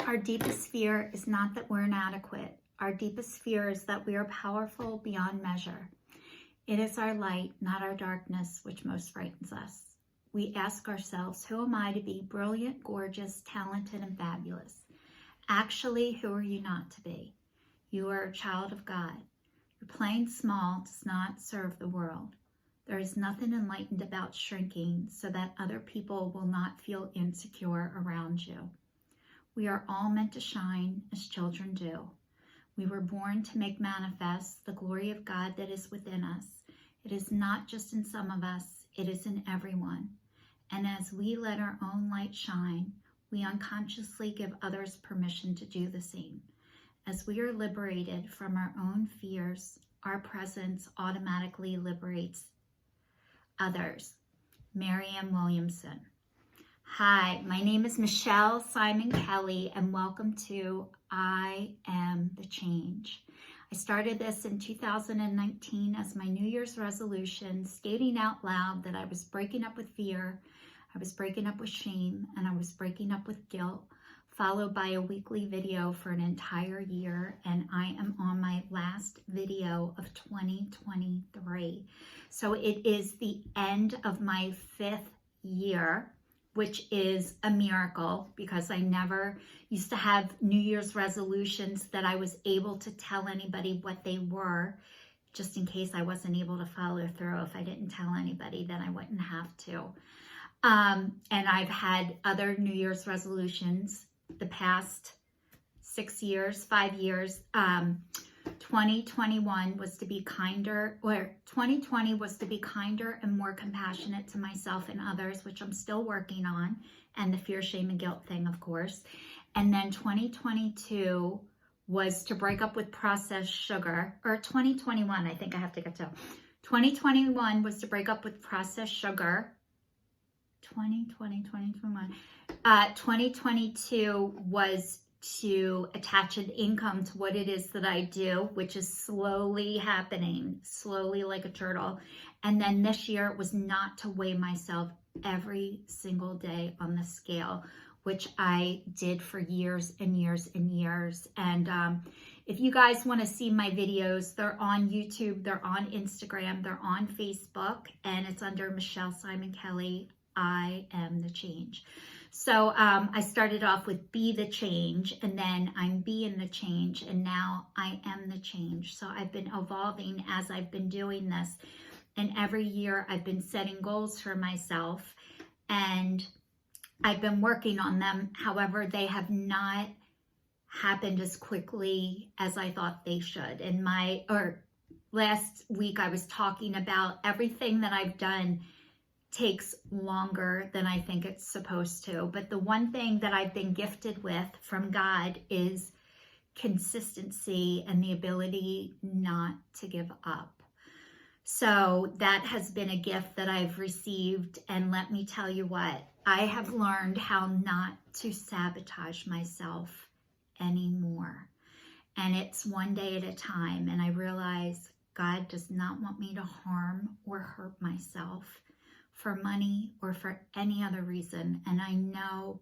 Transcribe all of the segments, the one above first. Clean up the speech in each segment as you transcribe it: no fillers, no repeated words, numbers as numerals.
Our deepest fear is not that we're inadequate. Our deepest fear is that we are powerful beyond measure. It is our light, not our darkness, which most frightens us. We ask ourselves, who am I to be brilliant, gorgeous, talented, and fabulous? Actually, who are you not to be? You are a child of God. Your playing small does not serve the world. There is nothing enlightened about shrinking so that other people will not feel insecure around you. We are all meant to shine as children do. We were born to make manifest the glory of God that is within us. It is not just in some of us, it is in everyone. And as we let our own light shine, we unconsciously give others permission to do the same. As we are liberated from our own fears, our presence automatically liberates others. Marianne Williamson. Hi, my name is Michelle Simon Kelly, and welcome to I Am the Change. I started this in 2019 as my New Year's resolution, stating out loud that I was breaking up with fear, I was breaking up with shame, and I was breaking up with guilt, followed by a weekly video for an entire year, and I am on my last video of 2023. So it is the end of my 5th year, which is a miracle because I never used to have New Year's resolutions that I was able to tell anybody what they were, just in case I wasn't able to follow through. If I didn't tell anybody, then I wouldn't have to. And I've had other New Year's resolutions the past 5 years. 2021 was to be kinder, or 2020 was to be kinder and more compassionate to myself and others, which I'm still working on, and the fear, shame, and guilt thing, of course. And then 2022 was to break up with processed sugar, or 2021, I think I have to get to. 2021 was to break up with processed sugar. 2022 was to attach an income to what it is that I do, which is slowly happening, slowly like a turtle. And then this year it was not to weigh myself every single day on the scale, which I did for years and years and years. And if you guys want to see my videos, they're on YouTube, they're on Instagram, they're on Facebook, and it's under Michelle Simon Kelly, I Am the Change. So I started off with Be the Change, and then I'm being the change, and now I am the change. So I've been evolving as I've been doing this, and every year I've been setting goals for myself, and I've been working on them. However, they have not happened as quickly as I thought they should. And last week I was talking about everything that I've done takes longer than I think it's supposed to. But the one thing that I've been gifted with from God is consistency and the ability not to give up. So that has been a gift that I've received. And let me tell you what, I have learned how not to sabotage myself anymore. And it's one day at a time. And I realize God does not want me to harm or hurt myself for money or for any other reason. And I know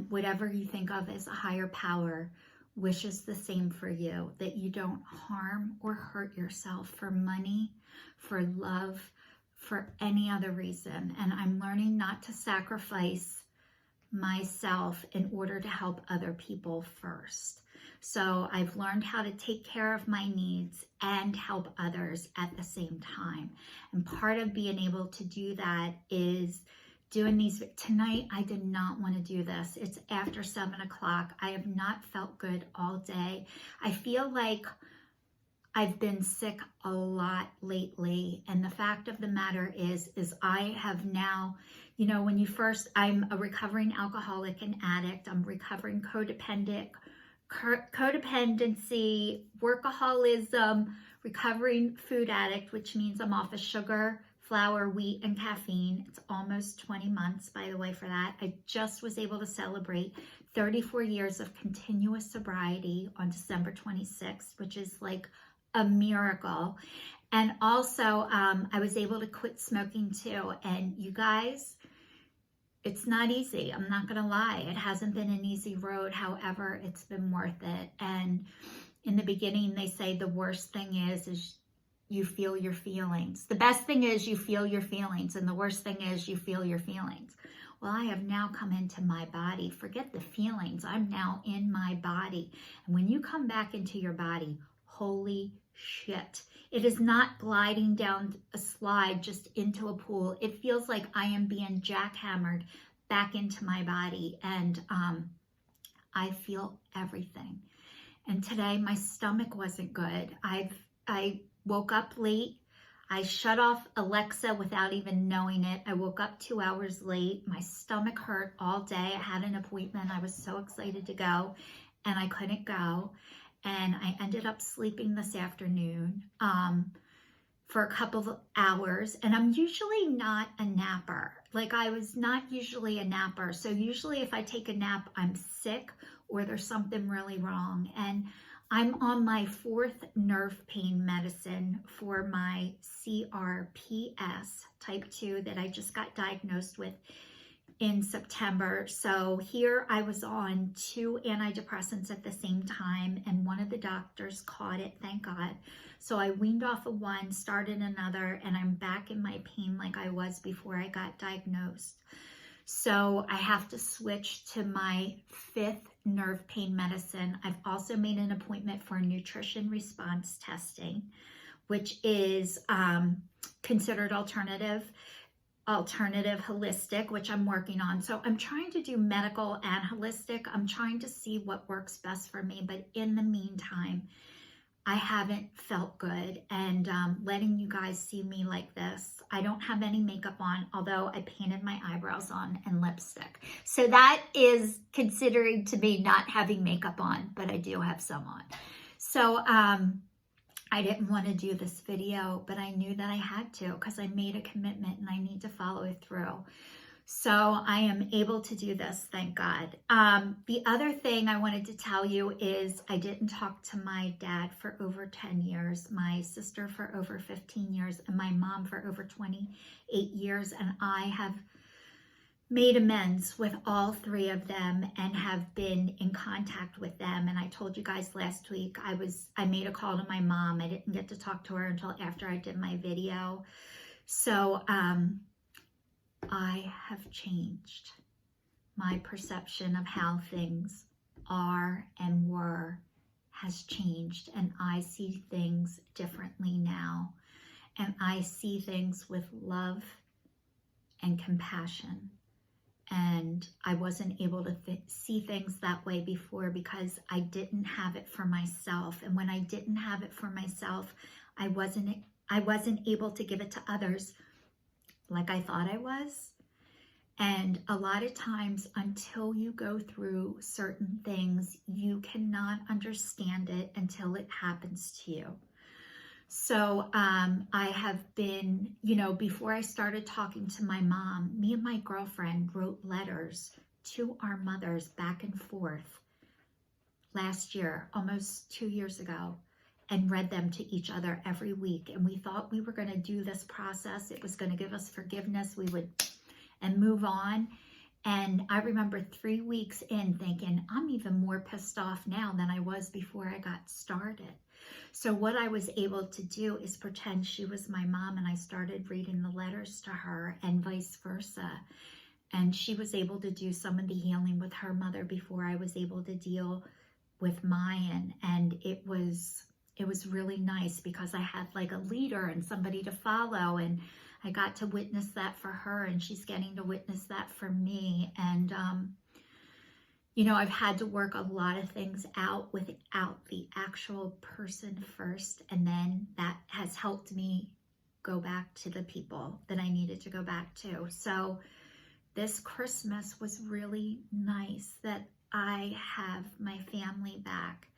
whatever you think of as a higher power wishes the same for you, that you don't harm or hurt yourself for money, for love, for any other reason. And I'm learning not to sacrifice myself in order to help other people first. So I've learned how to take care of my needs and help others at the same time. And part of being able to do that is doing these. Tonight, I did not want to do this. It's after 7 o'clock. I have not felt good all day. I feel like I've been sick a lot lately. And the fact of the matter is I have now, you know, I'm a recovering alcoholic and addict. I'm recovering codependency, workaholism, recovering food addict, which means I'm off of sugar, flour, wheat, and caffeine. It's almost 20 months, by the way, for that. I just was able to celebrate 34 years of continuous sobriety on December 26th, which is like a miracle. And also, I was able to quit smoking too. And you guys, It's not easy. I'm not going to lie. It hasn't been an easy road. However, it's been worth it. And in the beginning, they say the worst thing is you feel your feelings. The best thing is you feel your feelings. And the worst thing is you feel your feelings. Well, I have now come into my body. Forget the feelings. I'm now in my body. And when you come back into your body, holy shit. It is not gliding down a slide just into a pool. It feels like I am being jackhammered back into my body. And I feel everything. And today my stomach wasn't good. I woke up late. I shut off Alexa without even knowing it. I woke up 2 hours late. My stomach hurt all day. I had an appointment. I was so excited to go, and I couldn't go. And I ended up sleeping this afternoon for a couple of hours. And I'm usually not a napper. Like, I was not usually a napper. So usually if I take a nap, I'm sick or there's something really wrong. And I'm on my 4th nerve pain medicine for my CRPS type 2 that I just got diagnosed with in September. So here I was on 2 antidepressants at the same time, and one of the doctors caught it, thank God. So I weaned off of one, started another, and I'm back in my pain like I was before I got diagnosed. So I have to switch to my 5th nerve pain medicine. I've also made an appointment for nutrition response testing, which is considered alternative holistic, which I'm working on. So I'm trying to do medical and holistic. I'm trying to see what works best for me. But in the meantime, I haven't felt good, and letting you guys see me like this. I don't have any makeup on, although I painted my eyebrows on and lipstick. So that is considering to me not having makeup on, but I do have some on. So I didn't want to do this video, but I knew that I had to because I made a commitment and I need to follow it through. So I am able to do this, thank God. The other thing I wanted to tell you is I didn't talk to my dad for over 10 years, my sister for over 15 years, and my mom for over 28 years. And I have made amends with all 3 of them and have been in contact with them. And I told you guys last week, I made a call to my mom. I didn't get to talk to her until after I did my video. So I have changed. My perception of how things are and were has changed, and I see things differently now. And I see things with love and compassion. And I wasn't able to see things that way before because I didn't have it for myself. And when I didn't have it for myself, I wasn't able to give it to others like I thought I was. And a lot of times, until you go through certain things, you cannot understand it until it happens to you. So I have been, before I started talking to my mom, me and my girlfriend wrote letters to our mothers back and forth last year, almost 2 years ago, and read them to each other every week. And we thought we were going to do this process. It was going to give us forgiveness. We would and move on. And I remember 3 weeks in thinking, I'm even more pissed off now than I was before I got started. So what I was able to do is pretend she was my mom, and I started reading the letters to her and vice versa. And she was able to do some of the healing with her mother before I was able to deal with mine. And it was really nice because I had like a leader and somebody to follow, and I got to witness that for her, and she's getting to witness that for me. And I've had to work a lot of things out without the actual person first, and then that has helped me go back to the people that I needed to go back to. So this Christmas was really nice that I have my family back.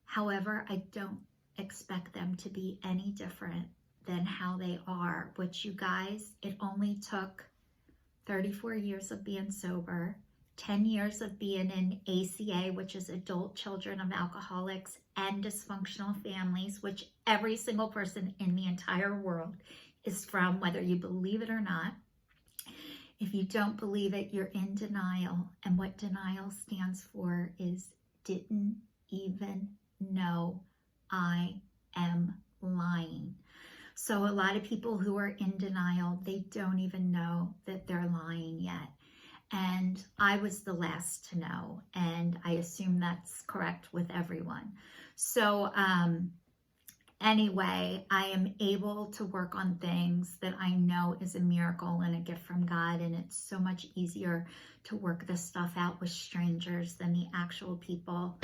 However, I don't expect them to be any different than how they are, which, you guys, it only took 34 years of being sober, 10 years of being in ACA, which is Adult Children of Alcoholics and Dysfunctional Families, which every single person in the entire world is from, whether you believe it or not. If you don't believe it, you're in denial. And what denial stands for is didn't even know I am lying. So a lot of people who are in denial, they don't even know that they're lying yet. And I was the last to know, and I assume that's correct with everyone. So anyway, I am able to work on things that I know is a miracle and a gift from God, and it's so much easier to work this stuff out with strangers than the actual people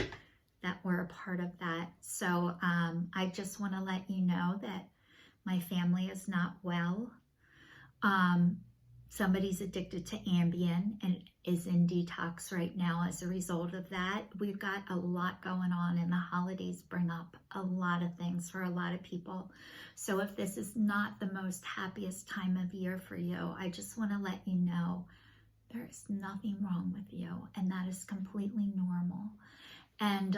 that were a part of that. So I just want to let you know that my family is not well. Somebody's addicted to Ambien and is in detox right now as a result of that. We've got a lot going on, and the holidays bring up a lot of things for a lot of people. So if this is not the most happiest time of year for you, I just want to let you know there is nothing wrong with you, and that is completely normal. And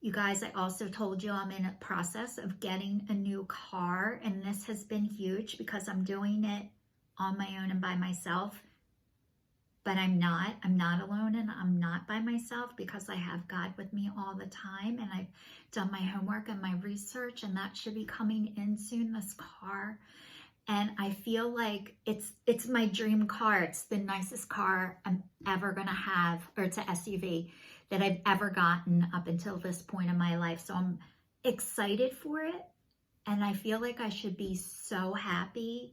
you guys, I also told you I'm in a process of getting a new car, and this has been huge because I'm doing it on my own and by myself, but I'm not alone, and I'm not by myself because I have God with me all the time, and I've done my homework and my research, and that should be coming in soon, this car. And I feel like it's my dream car. It's the nicest car I'm ever gonna have, or it's an SUV that I've ever gotten up until this point in my life. So I'm excited for it, and I feel like I should be so happy,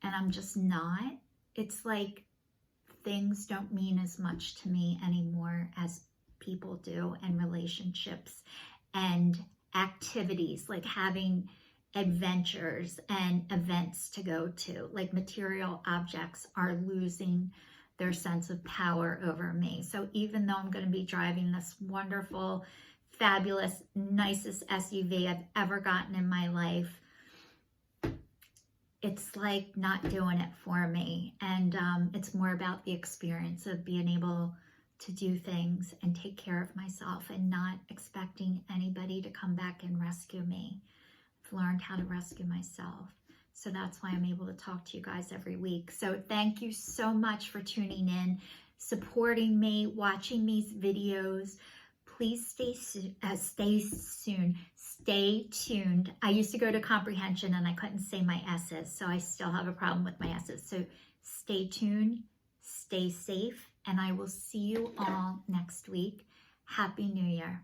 and I'm just not. It's like things don't mean as much to me anymore as people do, and relationships and activities, like having adventures and events to go to. Like material objects are losing their sense of power over me. So even though I'm going to be driving this wonderful, fabulous, nicest SUV I've ever gotten in my life, it's like not doing it for me. And it's more about the experience of being able to do things and take care of myself and not expecting anybody to come back and rescue me. I've learned how to rescue myself. So that's why I'm able to talk to you guys every week. So thank you so much for tuning in, supporting me, watching these videos. Please stay tuned. I used to go to comprehension and I couldn't say my S's, so I still have a problem with my S's. So stay tuned, stay safe, and I will see you all next week. Happy New Year.